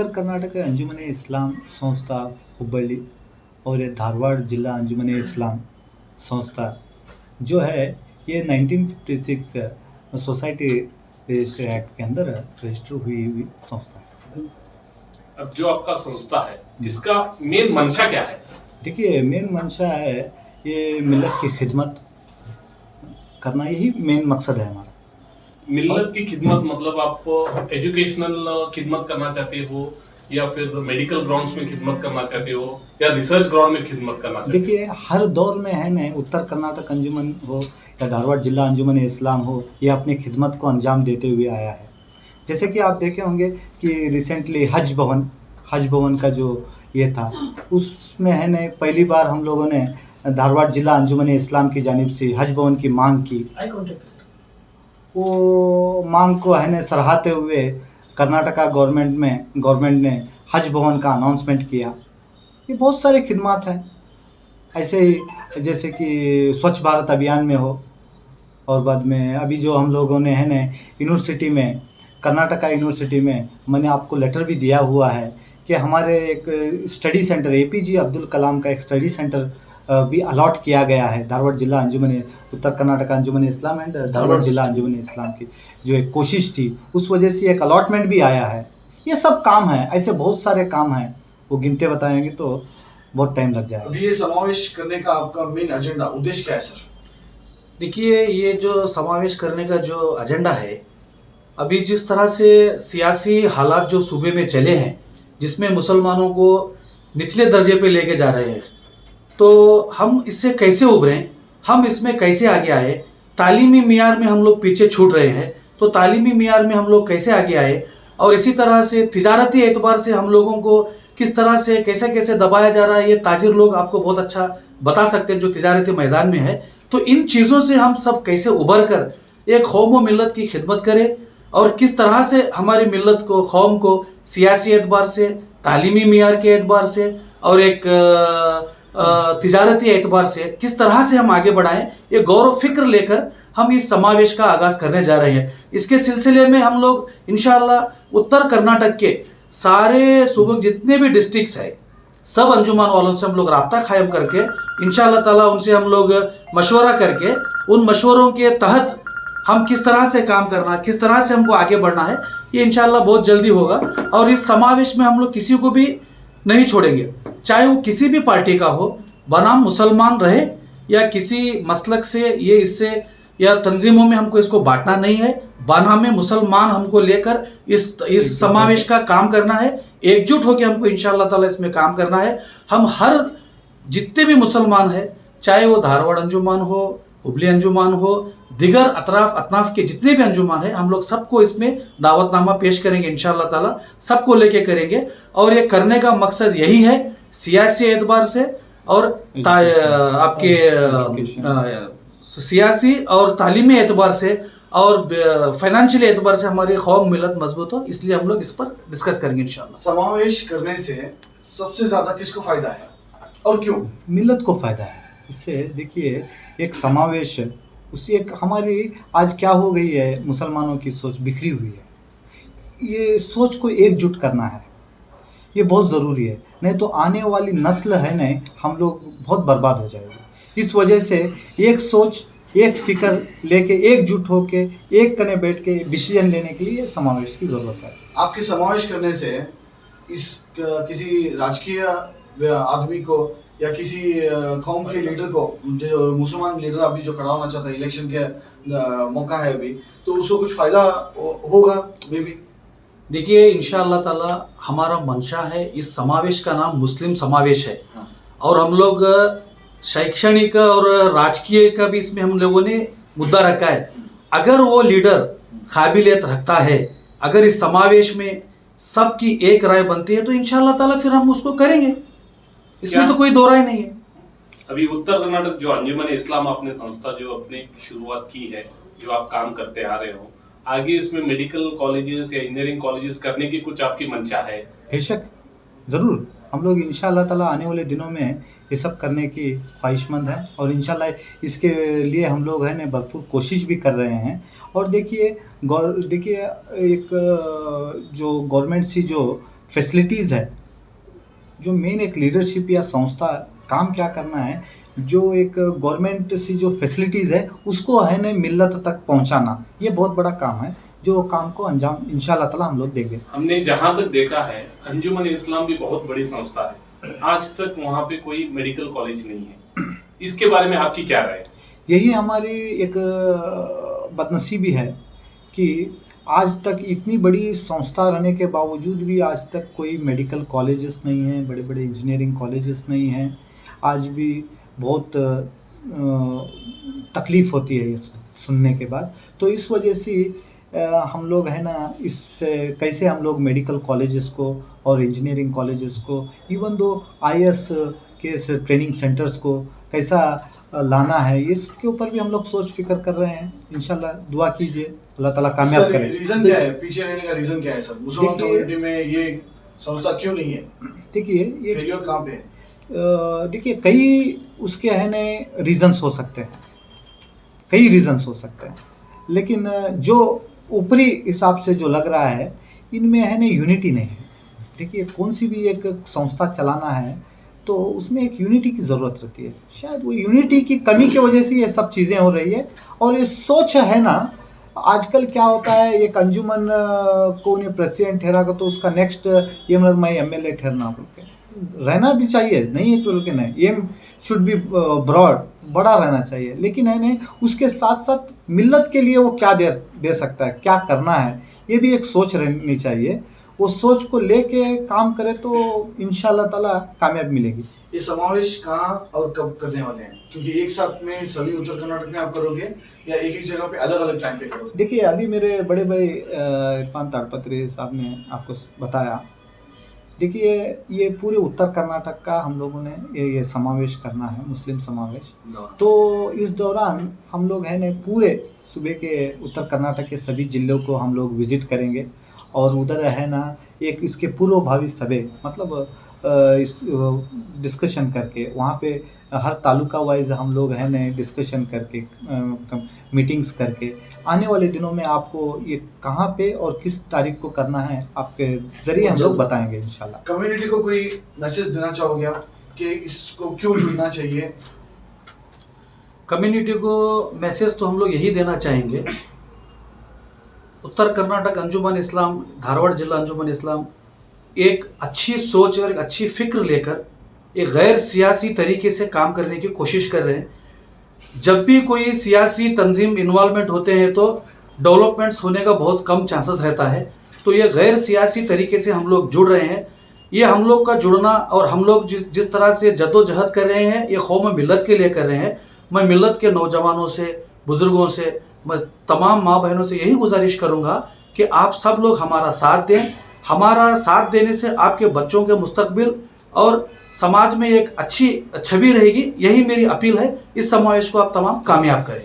उत्तर कर्नाटक अंजुमन इस्लाम संस्था हुब्बಳ್ಳಿ और ये धारवाड़ जिला अंजुमन इस्लाम संस्था जो है ये 1956 सोसाइटी रजिस्टर एक्ट के अंदर रजिस्टर हुई संस्था है। अब जो आपका संस्था है इसका मेन मंशा क्या है? देखिए मेन मंशा है ये मिल्लत की खिदमत करना, यही मेन मकसद है हमारा। मिल्लत की खिदमत मतलब आप एजुकेशनल खिदमत करना चाहते हो या फिर मेडिकल ग्राउंड्स में खिदमत करना चाहते हो या रिसर्च ग्राउंड में खिदमत करना चाहते हो? देखिए हर दौर में है न, उत्तर कर्नाटक अंजुमन हो या धारवाड़ जिला अंजुमन इस्लाम हो, ये अपनी खिदमत को अंजाम देते हुए आया है। जैसे कि आप देखे होंगे कि रिसेंटली हज भवन का जो ये था, उसमें है न पहली बार हम लोगों ने धारवाड़ जिला अंजुमन इस्लाम की जानिब से हज भवन की मांग की। वो मांग को है न सराहते हुए कर्नाटका गवर्नमेंट ने हज भवन का अनाउंसमेंट किया। ये बहुत सारे खिदमत हैं ऐसे ही, जैसे कि स्वच्छ भारत अभियान में हो, और बाद में अभी जो हम लोगों ने है न यूनिवर्सिटी में, कर्नाटका यूनिवर्सिटी में मैंने आपको लेटर भी दिया हुआ है कि हमारे एक study centre APJ Abdul Kalam का एक स्टडी सेंटर भी अलॉट किया गया है। धारवाड़ जिला अंजुमन उत्तर कर्नाटक अंजुमन इस्लाम एंड धारवाड़ जिला अंजुमन इस्लाम की जो एक कोशिश थी, उस वजह से एक अलॉटमेंट भी आया है। ये सब काम है, ऐसे बहुत सारे काम हैं, वो गिनते बताएंगे तो बहुत टाइम लग जाएगा। अभी ये समावेश करने का आपका मेन एजेंडा उद्देश्य क्या है सर? देखिए ये जो समावेश करने का जो एजेंडा है, अभी जिस तरह से सियासी हालात जो सूबे में चले हैं, जिसमें मुसलमानों को निचले दर्जे पे लेके जा रहे हैं, तो हम इससे कैसे उभरें, हम इसमें कैसे आगे आए। तालीमी मियार में हम लोग पीछे छूट रहे हैं, तो तालीमी मियार में हम लोग कैसे आगे आए, और इसी तरह से तिजारती एतबार से हम लोगों को किस तरह से कैसे कैसे दबाया जा रहा है, ये ताजिर लोग आपको बहुत अच्छा बता सकते हैं जो तिजारती मैदान में है। तो इन चीज़ों से हम सब कैसे उभर कर एक कौम व मिल्लत की खिदमत करें, और किस तरह से हमारी मिल्लत को, कौम को सियासी एतबार से, तालीमी मियार के एतबार से और एक तिजारती एतबार से किस तरह से हम आगे बढ़ाएं, ये गौर फिक्र लेकर हम इस समावेश का आगाज़ करने जा रहे हैं। इसके सिलसिले में हम लोग इंशाअल्लाह उत्तर कर्नाटक के सारे सूबे जितने भी डिस्ट्रिक्ट्स है, सब अंजुमन वालों से हम लोग राब्ता कायम करके इंशाअल्लाह ताला उनसे हम लोग मशवरा करके उन मशवरों के तहत हम किस तरह से काम करना, किस तरह से हमको आगे बढ़ना है, ये इंशाअल्लाह बहुत जल्दी होगा। और इस समावेश में हम लोग किसी को भी नहीं छोड़ेंगे, चाहे वो किसी भी पार्टी का हो, बनाम मुसलमान रहे या किसी मसलक से, ये इससे या तंजीमों में हमको इसको बांटना नहीं है। बनाम मुसलमान हमको लेकर इस समावेश का काम करना है, एकजुट होकर हमको इंशाअल्लाह ताला इसमें काम करना है। हम हर जितने भी मुसलमान हैं, चाहे वो धारवाड़ अंजुमन हो, हुबली अंजुमन हो, दिगर अतनाफ के जितने भी अंजुमन हैं, हम लोग सबको इसमें दावतनामा पेश करेंगे इंशाअल्लाह ताला, सबको लेके करेंगे। और ये करने का मकसद यही है, सियासी एतबार से और आपके सियासी और तालीमी एतबार से और फाइनेंशियल एतबार से हमारी कौम मिलत मजबूत हो, इसलिए हम लोग इस पर डिस्कस करेंगे इंशाअल्लाह। समावेश करने से सबसे ज़्यादा किसको फ़ायदा है और क्यों? मिल्लत को फ़ायदा है इससे। देखिए एक समावेश, उससे एक हमारी आज क्या हो गई है, मुसलमानों की सोच बिखरी हुई है। ये सोच को एकजुट करना है, ये बहुत ज़रूरी है, नहीं तो आने वाली नस्ल है न, हम लोग बहुत बर्बाद हो जाएगी। इस वजह से एक सोच, एक फिक्र लेके एकजुट होके एक कने बैठ के डिसीजन लेने के लिए समावेश की ज़रूरत है। आपके समावेश करने से इस किसी राजकीय आदमी को या किसी कौम के लीडर को, जो मुसलमान लीडर अभी जो खड़ा होना चाहता है, इलेक्शन के मौका है अभी, तो उसको कुछ फ़ायदा होगा मे बी? देखिए इंशाअल्लाह ताला हमारा मंशा है, इस समावेश का नाम मुस्लिम समावेश है। और हम लोग शैक्षणिक और राजकीय का भी इसमें हम लोगों ने मुद्दा रखा है। अगर वो लीडर काबिलियत रखता है, अगर इस समावेश में सबकी एक राय बनती है, तो इंशाअल्लाह ताला फिर हम उसको करेंगे, इसमें तो कोई दो राय नहीं है। अभी उत्तर कर्नाटक जो अंजुमन इस्लाम आपने संस्था जो अपने शुरुआत की है, जो आप काम करते आ रहे हो, आगे इसमें मेडिकल कॉलेजेस या इंजीनियरिंग कॉलेजेस करने की कुछ आपकी मंशा है? बेशक ज़रूर, हम लोग इंशाअल्लाह ताला आने वाले दिनों में ये सब करने की ख्वाहिशमंद हैं, और इंशाअल्लाह इसके लिए हम लोग है न भरपूर कोशिश भी कर रहे हैं। और देखिए एक जो गवर्नमेंट सी जो फैसिलिटीज़ है, जो मेन एक लीडरशिप या संस्था काम क्या करना है, जो एक गवर्नमेंट से जो फैसिलिटीज़ है उसको है ना मिल्लत तक पहुंचाना, ये बहुत बड़ा काम है, जो काम को अंजाम इंशाल्लाह ताला हम लोग देंगे। हमने जहां तक देखा है, अंजुमन इस्लाम भी बहुत बड़ी संस्था है, आज तक वहां पे कोई मेडिकल कॉलेज नहीं है, इसके बारे में आपकी क्या राय है? यही हमारी एक बदनसीबी है कि आज तक इतनी बड़ी संस्था रहने के बावजूद भी आज तक कोई मेडिकल कॉलेजेस नहीं हैं, बड़े बड़े इंजीनियरिंग कॉलेजेस नहीं हैं। आज भी बहुत तकलीफ़ होती है ये सुनने के बाद। तो इस वजह से हम लोग है ना इससे कैसे हम लोग मेडिकल कॉलेजेस को और इंजीनियरिंग कॉलेजेस को, इवन दो आईएएस के ट्रेनिंग सेंटर्स को कैसा लाना है, इसके ऊपर भी हम लोग सोच फिक्र कर रहे हैं। इंशाल्लाह दुआ कीजिए, अल्लाह ताला कामयाब इसका करे। रीजन क्या है, पीछे रहने का रीजन क्या है सर? मुसलमान देखिए- कम्युनिटी में ये संस्था क्यों नहीं है? देखिए ये फेलियर कहाँ पे है? देखिए कई उसके है न रीजंस हो सकते हैं, कई रीजंस हो सकते हैं, लेकिन जो ऊपरी हिसाब से जो लग रहा है इनमें है न यूनिटी नहीं है। देखिए कौन सी भी एक संस्था चलाना है तो उसमें एक यूनिटी की ज़रूरत रहती है। शायद वो यूनिटी की कमी की वजह से ये सब चीज़ें हो रही है। और ये सोच है ना, आजकल क्या होता है, एक अंजुमन को उन्हें प्रेसिडेंट ठहरा कर तो उसका नेक्स्ट ये मतलब मैं एमएलए ठहरना बोल के रहना भी चाहिए, नहीं है बोल के नहीं, एम शुड बी ब्रॉड, बड़ा रहना चाहिए, लेकिन है नहीं उसके साथ साथ मिल्लत के लिए वो क्या दे सकता है, क्या करना है, ये भी एक सोच रहनी चाहिए। वो सोच को लेके काम करे तो इंशाल्लाह ताला कामयाब मिलेगी। ये समावेश कहाँ और कब करने वाले हैं? क्योंकि एक साथ में सभी उत्तर कर्नाटक में आप करोगे या एक एक जगह पे अलग अलग टाइम पे करोगे? देखिए अभी मेरे बड़े भाई इरफान ताड़पत्री साहब ने आपको बताया, देखिए ये पूरे उत्तर कर्नाटक का हम लोगों ने ये समावेश करना है, मुस्लिम समावेश। तो इस दौरान हम लोग है न पूरे सूबे के उत्तर कर्नाटक के सभी जिलों को हम लोग विज़िट करेंगे और उधर है ना एक इसके पूर्वभावी सभे मतलब इस डिस्कशन करके वहाँ पे हर तालुका वाइज हम लोग है न डिस्कशन करके मीटिंग्स करके आने वाले दिनों में आपको ये कहाँ पे और किस तारीख को करना है आपके ज़रिए हम लोग बताएंगे इंशाल्लाह। कम्युनिटी को कोई मैसेज देना चाहोगे आप कि इसको क्यों जुड़ना चाहिए? कम्युनिटी को मैसेज तो हम लोग यही देना चाहेंगे, उत्तर कर्नाटक अंजुमन इस्लाम, धारवाड़ जिला अंजुमन इस्लाम एक अच्छी सोच और एक अच्छी फिक्र लेकर एक गैर सियासी तरीके से काम करने की कोशिश कर रहे हैं। जब भी कोई सियासी तंजीम इन्वॉल्वमेंट होते हैं तो डेवलपमेंट्स होने का बहुत कम चांसेस रहता है। तो ये गैर सियासी तरीके से हम लोग जुड़ रहे हैं। ये हम लोग का जुड़ना और हम लोग जिस तरह से जद्दोजहद कर रहे हैं, ये कौम मिल्लत के लिए कर रहे हैं। मैं मिल्लत के नौजवानों से, बुज़ुर्गों से, मैं तमाम माँ बहनों से यही गुजारिश करूँगा कि आप सब लोग हमारा साथ दें। हमारा साथ देने से आपके बच्चों के मुस्तकबिल और समाज में एक अच्छी छवि रहेगी। यही मेरी अपील है। इस समावेश को आप तमाम कामयाब करें।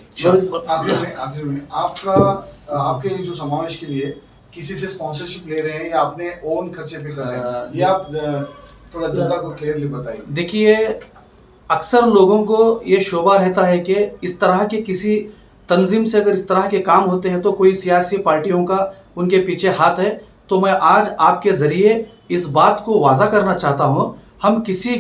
आखिर में आपके जो समावेश के लिए किसी से स्पॉन्सरशिप ले रहे हैं या अपने ओन खर्चे पे कर रहे हैं, ये आप थोड़ा जनता को क्लियरली बताइए। देखिए अक्सर लोगों को ये शोभा रहता है कि इस तरह के किसी तंजीम से अगर इस तरह के काम होते हैं तो कोई सियासी पार्टियों का उनके पीछे हाथ है। तो मैं आज आपके ज़रिए इस बात को वाज़ा करना चाहता हूँ, हम किसी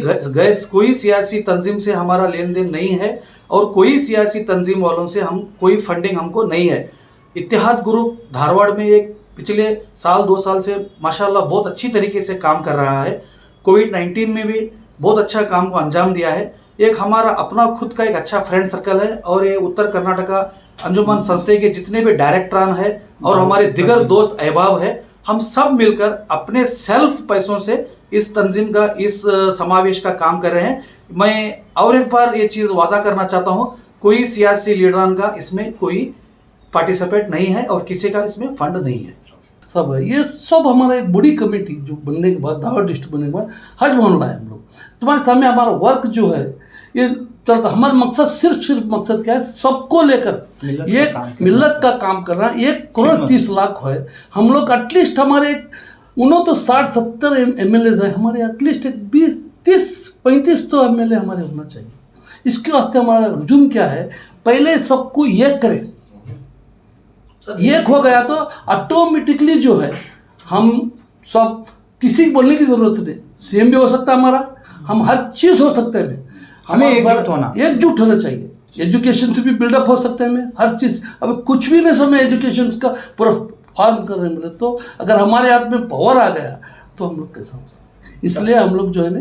कोई सियासी तंजीम से हमारा लेन देन नहीं है और कोई सियासी तंजीम वालों से हम कोई फंडिंग हमको नहीं है। इत्तेहाद ग्रुप धारवाड़ में एक पिछले साल 2 साल से माशाल्लाह बहुत अच्छी तरीके से काम कर रहा है। कोविड-19 में भी बहुत अच्छा काम को अंजाम दिया है। एक हमारा अपना खुद का एक अच्छा फ्रेंड सर्कल है और ये उत्तर कर्नाटका अंजुमन संस्था के जितने भी डायरेक्टरान है और हमारे दिगर दोस्त अहबाब है, हम सब मिलकर अपने सेल्फ पैसों से इस तंजीम का, इस समावेश का काम कर रहे हैं। मैं और एक बार ये चीज़ वाज़ा करना चाहता हूँ, कोई सियासी लीडरान का इसमें कोई पार्टिसिपेट नहीं है और किसी का इसमें फंड नहीं है। सब है, ये सब हमारा एक बड़ी कमेटी जो बनने के बाद, धारवाड़ डिस्ट्रिक्ट बनने के बाद हज भवन लाए हम लोग। तुम्हारे सामने हमारा वर्क जो है ये चलता। हमारा मकसद सिर्फ मकसद क्या है, सबको लेकर एक मिल्लत का काम करना। 1,30,00,000 है हम लोग, एटलीस्ट हमारे उन्हों तो 60-70 MLAs हैं, हमारे एटलीस्ट 20-30-35 तो MLA हमारे होना चाहिए। इसके वास्ते हमारा जुर्म क्या है, पहले सबको एक करें। एक हो गया तो ऑटोमेटिकली जो है हम सब किसी को बोलने की ज़रूरत नहीं, सीएम भी हो सकता है हमारा, हम हर चीज़ हो सकते हैं हमें एकजुट होना चाहिए। एजुकेशन से भी बिल्डअप हो सकते हैं हमें, हर चीज़। अब कुछ भी नहीं हमें एजुकेशन का पूरा फॉर्म करने मिले, तो अगर हमारे हाथ में पावर आ गया तो हम लोग कैसा हो सकते हैं। इसलिए हम लोग जो है ना